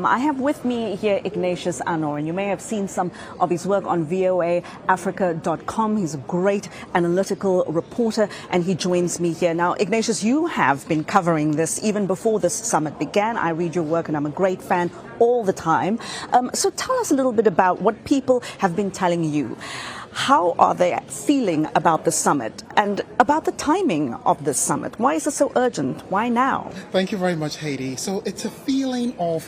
I have with me here Ignatius Annor, and you may have seen some of his work on voaafrica.com. He's a great analytical reporter, and he joins me here. Now, Ignatius, you have been covering this even before this summit began. I read your work, and I'm a great fan all the time. So tell us a little bit about what people have been telling you. How are they feeling about the summit and about the timing of this summit? Why is it so urgent? Why now? Thank you very much, Hayde. So it's a feeling of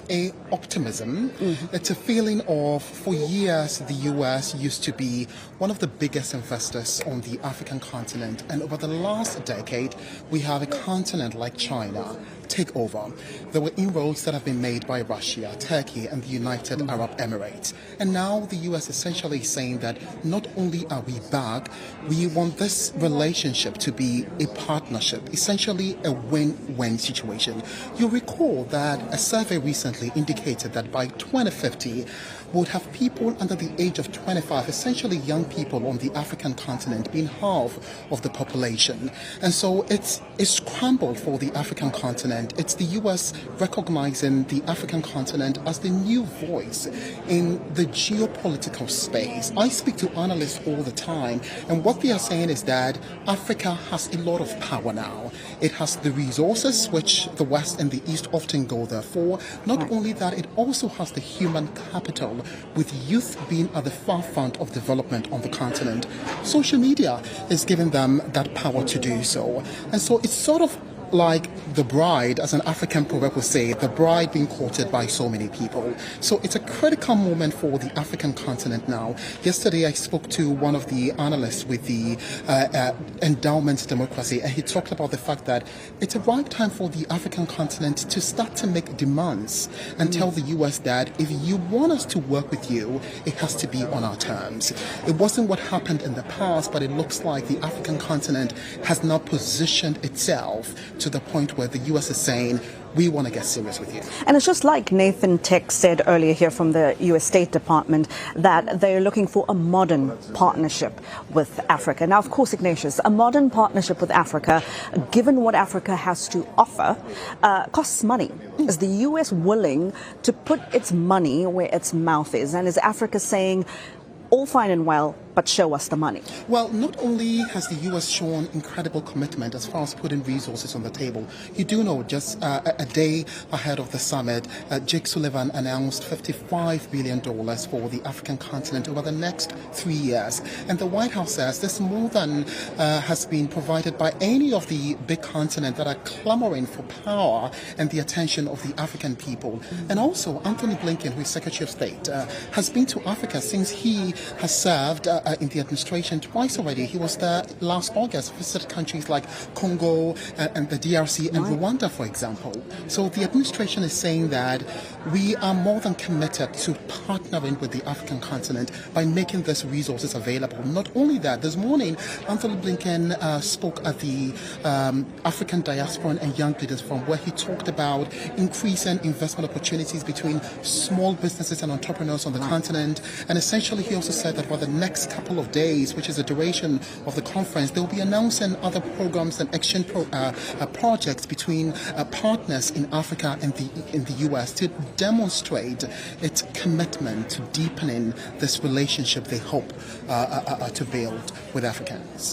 optimism. It's a feeling of, for years, the U.S. used to be one of the biggest investors on the African continent. And over the last decade, we have a continent like China take over. There were inroads that have been made by Russia, Turkey, and the United Arab Emirates. And now the U.S. essentially saying that not only are we back, we want this relationship to be a partnership, essentially a win-win situation. You'll recall that a survey recently indicated that by 2050, would have people under the age of 25, essentially young people on the African continent, being half of the population. And so it's a scramble for the African continent. It's the U.S. recognizing the African continent as the new voice in the geopolitical space. I speak to analysts all the time, and what they are saying is that Africa has a lot of power now. It has the resources, which the West and the East often go there for. Not only that, it also has the human capital, with youth being at the forefront of development on the continent. Social media is giving them that power to do so. And so it's sort of like the bride, as an African proverb would say, the bride being courted by so many people. So it's a critical moment for the African continent now. Yesterday I spoke to one of the analysts with the endowment democracy, and he talked about the fact that it's a right time for the African continent to start to make demands and tell the US that if you want us to work with you, it has to be on our terms. It wasn't what happened in the past, but it looks like the African continent has now positioned itself to the point where the U.S. is saying, we want to get serious with you. And it's just like Nathan Tech said earlier here from the U.S. State Department, that they're looking for a modern partnership with Africa. Now, of course, Ignatius, a modern partnership with Africa, given what Africa has to offer, costs money. Is the U.S. willing to put its money where its mouth is? And is Africa saying, all fine and well, but show us the money? Well, not only has the U.S. shown incredible commitment as far as putting resources on the table, you do know just a day ahead of the summit, Jake Sullivan announced $55 billion for the African continent over the next 3 years. And the White House says this more than has been provided by any of the big continent that are clamoring for power and the attention of the African people. And also, Anthony Blinken, who is Secretary of State, has been to Africa since he has served in the administration twice already. He was there last August, visited countries like Congo and the DRC and Rwanda, for example. So the administration is saying that we are more than committed to partnering with the African continent by making these resources available. Not only that, this morning, Anthony Blinken spoke at the African Diaspora and Young Leaders Forum, where he talked about increasing investment opportunities between small businesses and entrepreneurs on the continent. And essentially, he also said that for the next couple of days, which is the duration of the conference, they will be announcing other programs and exchange projects between partners in Africa and in the U.S. to demonstrate its commitment to deepening this relationship they hope to build with Africans.